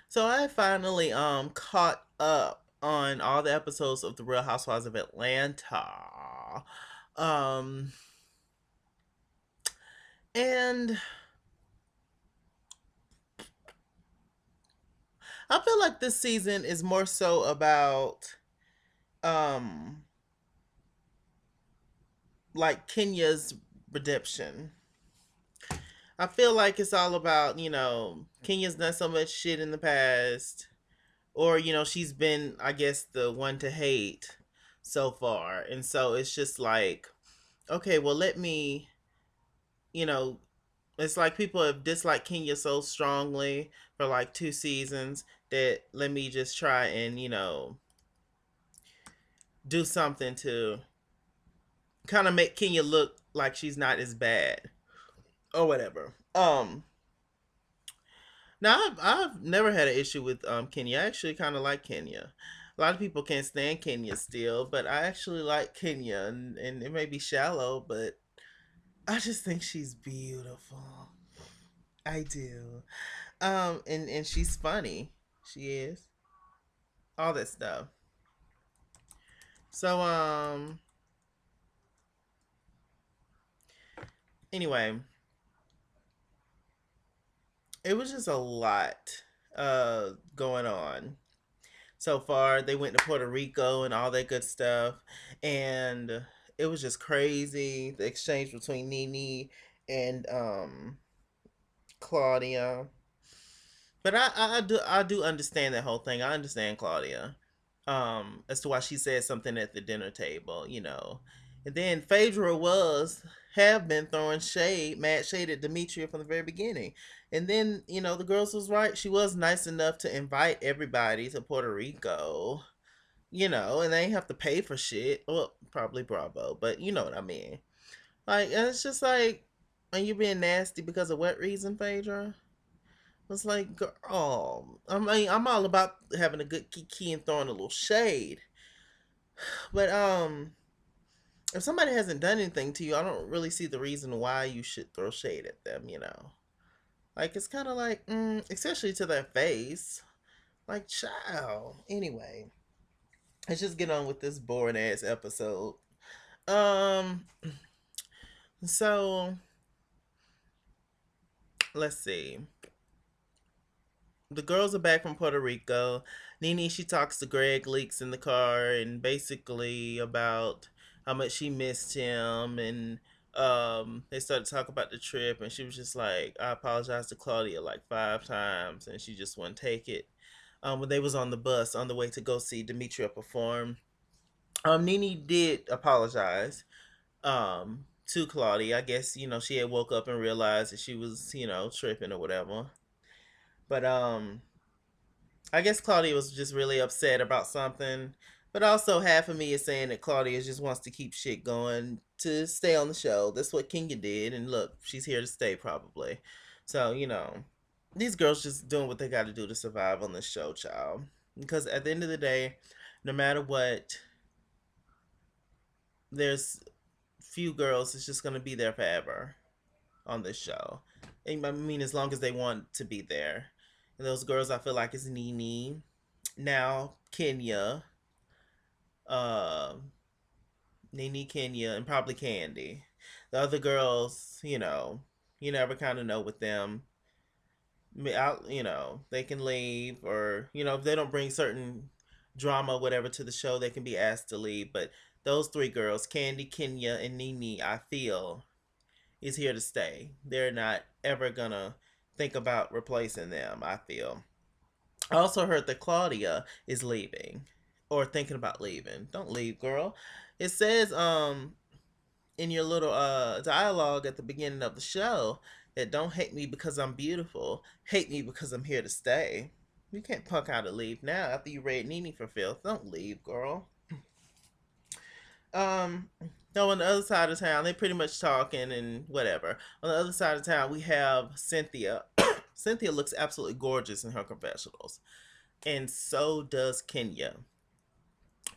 So I finally caught up on all the episodes of The Real Housewives of Atlanta. Um and I feel like this season is more so about um like Kenya's redemption. I feel like it's all about, Kenya's done so much shit in the past, or she's been, I guess, the one to hate so far. And so it's just like, okay, well, let me, you know, it's like people have disliked Kenya so strongly for like 2 seasons that let me just try and, do something to kind of make Kenya look like she's not as bad or whatever. Now I've never had an issue with Kenya. I actually kind of like Kenya. A lot of people can't stand Kenya still, but I actually like Kenya, and it may be shallow, but I just think she's beautiful. I do. And she's funny. She is. All that stuff. So anyway, it was just a lot going on so far. They went to Puerto Rico and all that good stuff, and it was just crazy. The exchange between Nene and Claudia. But I do understand that whole thing. I understand Claudia, as to why she said something at the dinner table, and then Phaedra have been throwing shade, mad shade at Demetria from the very beginning, and then the girls was right. She was nice enough to invite everybody to Puerto Rico, and they ain't have to pay for shit. Well, probably Bravo, but you know what I mean. Like, and it's just like, are you being nasty because of what reason, Phaedra? It's like, girl, I mean, I'm all about having a good kiki and throwing a little shade, but if somebody hasn't done anything to you, I don't really see the reason why you should throw shade at them. Like, it's kind of like, especially to their face, like, child. Anyway, let's just get on with this boring ass episode. Um, so let's see. The girls are back from Puerto Rico. Nene, she talks to Greg Leaks in the car and basically about how much she missed him, and they started to talk about the trip, and she was just like, I apologized to Claudia like 5 times and she just wouldn't take it. When they was on the bus on the way to go see Demetria perform, Nene did apologize to Claudia. I guess, she had woke up and realized that she was, tripping or whatever. But I guess Claudia was just really upset about something. But also, half of me is saying that Claudia just wants to keep shit going to stay on the show. That's what Kenya did. And look, she's here to stay probably. So, these girls just doing what they got to do to survive on this show, child. Because at the end of the day, no matter what, there's few girls that's just going to be there forever on this show. And I mean, as long as they want to be there. And those girls, I feel like, is Nene, now Kenya, uh, Nene, Kenya, and probably Candy. The other girls, you never kind of know with them. They can leave, or if they don't bring certain drama, whatever, to the show, they can be asked to leave. But those three girls, Candy, Kenya, and Nene, I feel is here to stay. They're not ever gonna think about replacing them, I feel. I also heard that Claudia is leaving or thinking about leaving. Don't leave, girl. It says in your little dialogue at the beginning of the show that don't hate me because I'm beautiful, hate me because I'm here to stay. You can't punk out and leave now after you read Nene for filth. Don't leave, girl. Um, no, on the other side of town, they pretty much talking and whatever. On the other side of town, we have Cynthia. Cynthia looks absolutely gorgeous in her confessionals, and so does Kenya.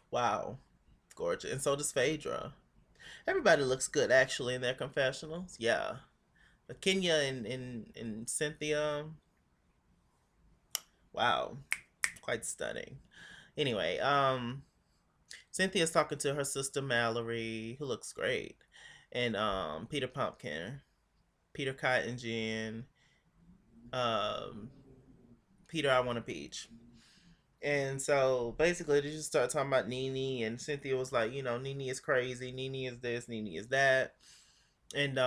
Wow, gorgeous, and so does Phaedra. Everybody looks good actually in their confessionals. Yeah, but Kenya and Cynthia, Wow, quite stunning. Anyway, Cynthia's talking to her sister Mallory, who looks great, and Peter Pumpkin, Peter Cotton Gin, um, Peter I Want a Peach. And so basically, they just start talking about Nene, and Cynthia was like, Nene is crazy, Nene is this, Nene is that. And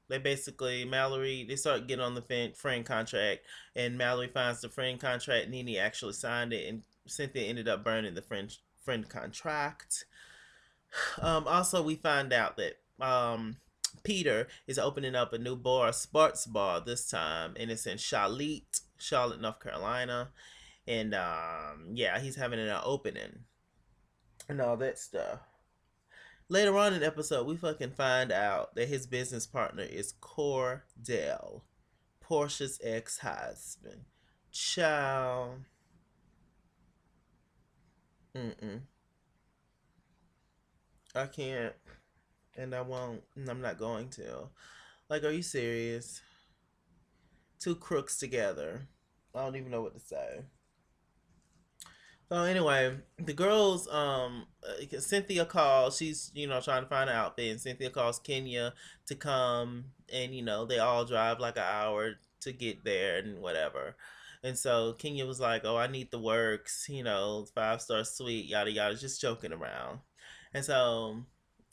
they basically, Mallory, they start getting on the friend contract, and Mallory finds the friend contract. Nene actually signed it, and Cynthia ended up burning the friend contract. Also, we find out that Peter is opening up a new bar, a sports bar this time, and it's in Charlotte, North Carolina. And yeah, he's having an opening and all that stuff. Later on in the episode, we fucking find out that his business partner is Cordell, Portia's ex-husband. Child. Mm-mm. I can't, and I won't, and I'm not going to. Like, are you serious? Two crooks together. I don't even know what to say. So anyway, the girls, Cynthia calls. She's trying to find an outfit, and Cynthia calls Kenya to come, and they all drive like an hour to get there and whatever. And so Kenya was like, "Oh, I need the works, 5-star suite, yada yada," just joking around. And so,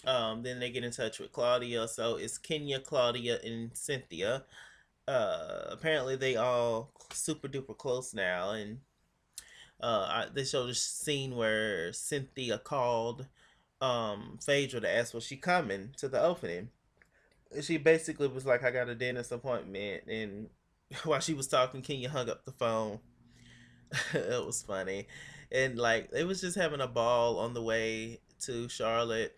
then they get in touch with Claudia. So it's Kenya, Claudia, and Cynthia. Apparently they all super duper close now, and they showed a scene where Cynthia called Phaedra to ask was she coming to the opening. She basically was like, I got a dentist appointment, and while she was talking, Kenya hung up the phone. It was funny. And like they was just having a ball on the way to Charlotte.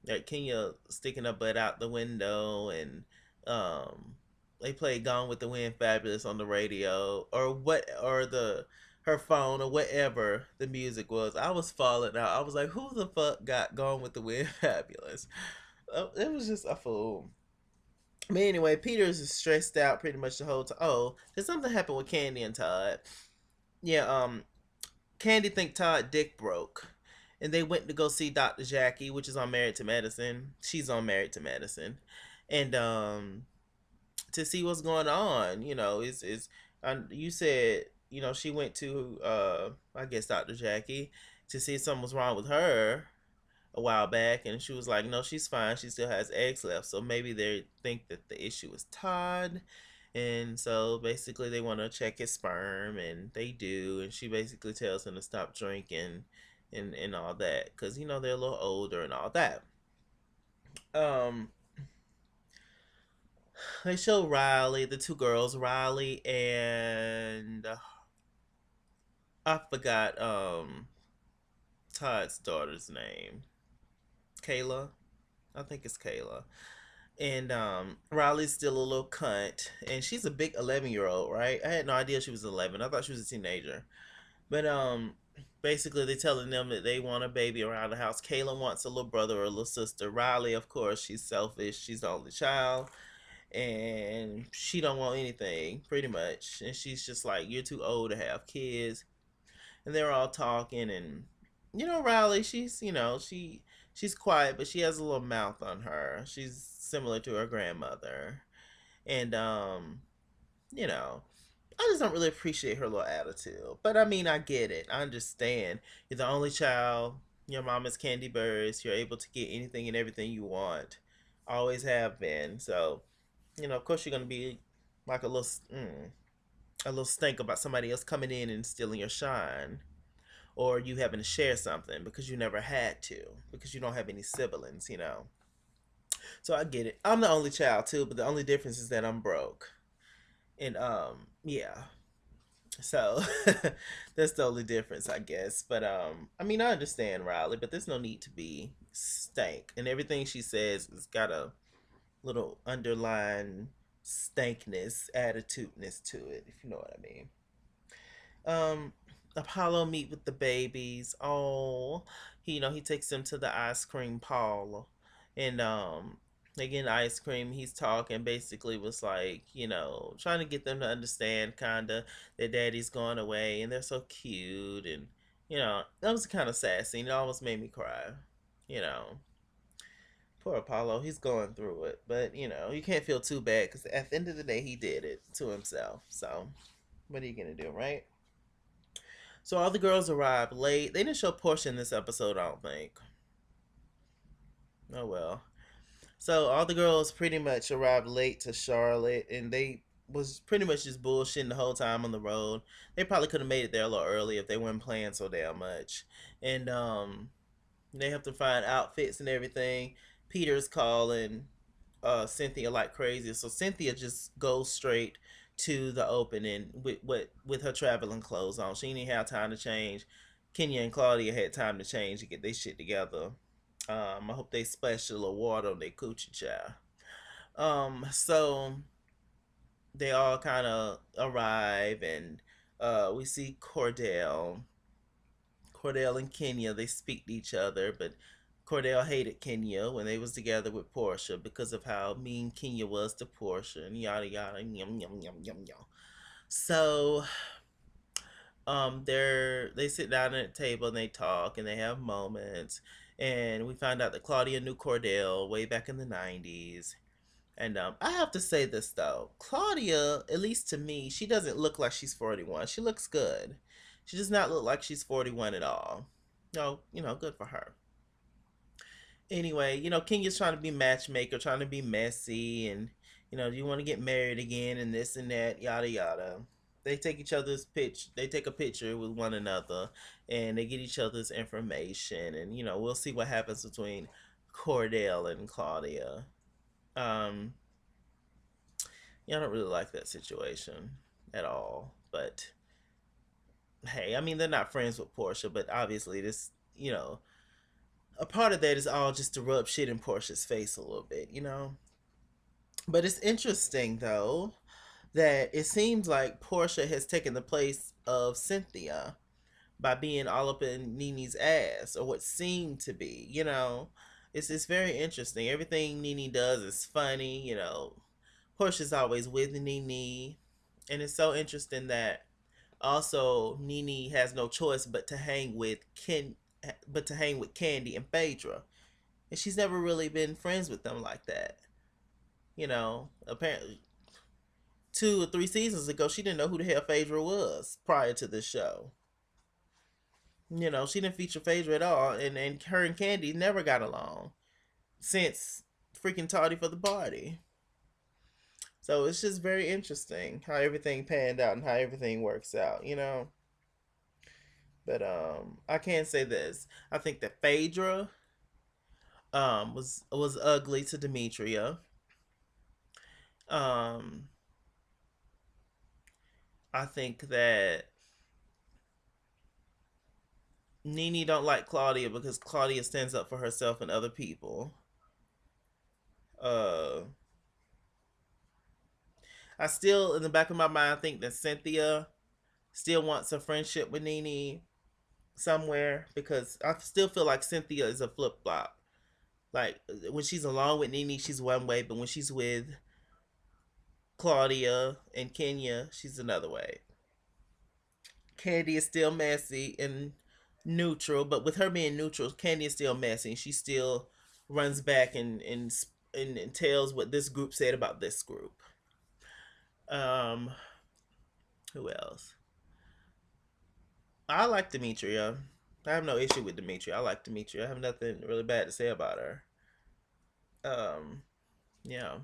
Like Kenya sticking her butt out the window, and um they played Gone with the Wind Fabulous on the radio, or what, or the her phone, or whatever the music was. I was falling out. I was like, who the fuck got Gone with the Wind Fabulous? It was just a fool. But anyway, Peter's stressed out pretty much the whole time. Oh, did something happen with Candy and Todd? Yeah, Candy think Todd dick broke, and they went to go see Dr. Jackie, which is on Married to Medicine. She's on Married to Medicine, and to see what's going on. You said she went to I guess Dr. Jackie to see if something was wrong with her a while back, and she was like, no, she's fine. She still has eggs left, so maybe they think that the issue is Todd. And so basically, they want to check his sperm, and they do. And she basically tells him to stop drinking and all that because they're a little older and all that. Um, they show Riley, the two girls, Riley and I forgot Todd's daughter's name, Kayla. I think it's Kayla. And Riley's still a little cunt, and she's a big 11-year old, right? I had no idea she was 11. I thought she was a teenager. But basically they're telling them that they want a baby around the house. Kayla wants a little brother or a little sister. Riley, of course, she's selfish. She's the only child, and she don't want anything, pretty much. And she's just like, you're too old to have kids. And they're all talking, and Riley, she's quiet, but she has a little mouth on her. She's similar to her grandmother. And you know, I just don't really appreciate her little attitude. But I mean, I get it. I understand. You're the only child. Your mom is Candy Burris. You're able to get anything and everything you want. Always have been. So, of course, you're gonna be like a little stink about somebody else coming in and stealing your shine, or you having to share something because you never had to, because you don't have any siblings. So I get it. I'm the only child too, but the only difference is that I'm broke. And yeah. So that's the only difference, I guess. But I mean, I understand Riley, but there's no need to be stank. And everything she says has got a little underlying stankness, attitudeness to it, if you know what I mean. Um, Apollo meet with the babies. Oh, he takes them to the ice cream parlor, and They getting ice cream. He's talking, basically was like, trying to get them to understand kind of that daddy's going away and they're so cute. And, that was kind of sassy and it almost made me cry. You know, poor Apollo, he's going through it. But, you can't feel too bad because at the end of the day, he did it to himself. So, what are you going to do, right? So, all the girls arrived late. They didn't show Portia in this episode, I don't think. Oh, well. So all the girls pretty much arrived late to Charlotte, and they was pretty much just bullshitting the whole time on the road. They probably could have made it there a little early if they weren't playing so damn much. And they have to find outfits and everything. Peter's calling Cynthia like crazy, so Cynthia just goes straight to the opening with her traveling clothes on. She didn't have time to change. Kenya and Claudia had time to change to get their shit together. I hope they splashed a little water on their coochie child. So they all kind of arrive, and we see Cordell. Cordell and Kenya, they speak to each other, but Cordell hated Kenya when they was together with Portia because of how mean Kenya was to Portia and yada yada yum yum yum yum yum. So they sit down at a table and they talk and they have moments, and we find out that Claudia knew Cordell way back in the 90s. And I have to say this though, Claudia, at least to me, she doesn't look like she's 41. She looks good. She does not look like she's 41 at all. No, good for her. Anyway, Kenya's trying to be matchmaker, trying to be messy, and do you want to get married again and this and that, yada yada. They take each other's pitch. They take a picture with one another, and they get each other's information, and we'll see what happens between Cordell and Claudia. Um, I don't really like that situation at all, but hey, I mean they're not friends with Portia, but obviously this, a part of that is all just to rub shit in Portia's face a little bit. But it's interesting though that it seems like Portia has taken the place of Cynthia by being all up in Nini's ass, or what seemed to be. It's very interesting. Everything Nini does is funny. Portia's always with Nini, and it's so interesting that also Nini has no choice but to hang with Candy and Phaedra, and she's never really been friends with them like that. Apparently 2 or 3 seasons ago, she didn't know who the hell Phaedra was prior to this show. She didn't feature Phaedra at all, and her and Candy never got along since freaking Tardy for the Party. So it's just very interesting how everything panned out and how everything works out. But I can say this: I think that Phaedra was ugly to Demetria. Um, I think that Nini don't like Claudia because Claudia stands up for herself and other people. Uh, I still, in the back of my mind, think that Cynthia still wants a friendship with Nini somewhere because I still feel like Cynthia is a flip flop. Like when she's along with Nini, she's one way, but when she's with Claudia and Kenya, she's another way. Candy is still messy and neutral, but with her being neutral, Candy is still messy. She still runs back and tells what this group said about this group. Um, who else? I like Demetria. I have no issue with Demetria. I like Demetria. I have nothing really bad to say about her. Um, yeah,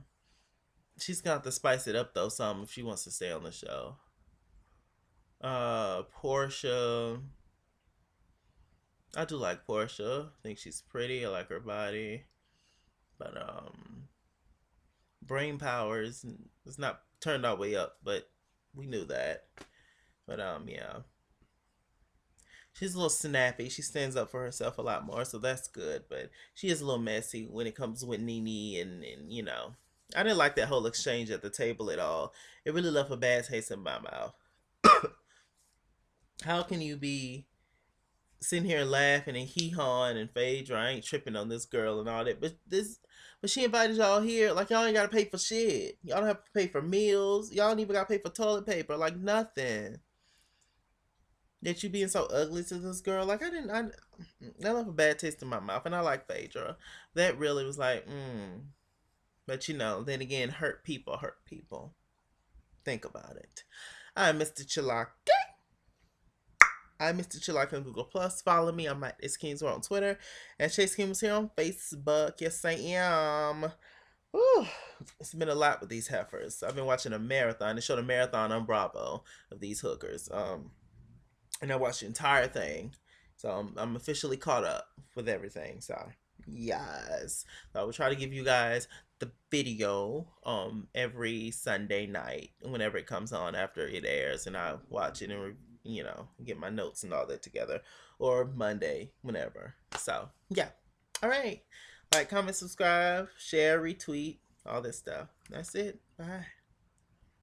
she's gonna have to spice it up though some if she wants to stay on the show. Portia. I do like Portia. I think she's pretty. I like her body, but brain power is not turned all the way up, but we knew that. But yeah, she's a little snappy. She stands up for herself a lot more, so that's good. But she is a little messy when it comes with Nini, and I didn't like that whole exchange at the table at all. It really left a bad taste in my mouth. How can you be sitting here laughing and hee hawing and Phaedra, I ain't tripping on this girl and all that. But she invited y'all here. Like, y'all ain't gotta pay for shit. Y'all don't have to pay for meals. Y'all don't even gotta pay for toilet paper. Like, nothing. That you being so ugly to this girl. Like, that left a bad taste in my mouth. And I like Phaedra. That really was like, But then again, hurt people hurt people. Think about it. I'm Mr. Chilak. I'm Mr. Chilak on Google Plus. Follow me. I'm at It's Kings on Twitter. And Chase Kings here on Facebook. Yes, I am. Whew. It's been a lot with these heifers. I've been watching a marathon. They showed a marathon on Bravo of these hookers. And I watched the entire thing. So I'm officially caught up with everything. So yes. So I will try to give you guys the video every Sunday night whenever it comes on after it airs, and I watch it and get my notes and all that together, or Monday whenever. So yeah. All right. Like, comment, subscribe, share, retweet, all this stuff. That's it. Bye.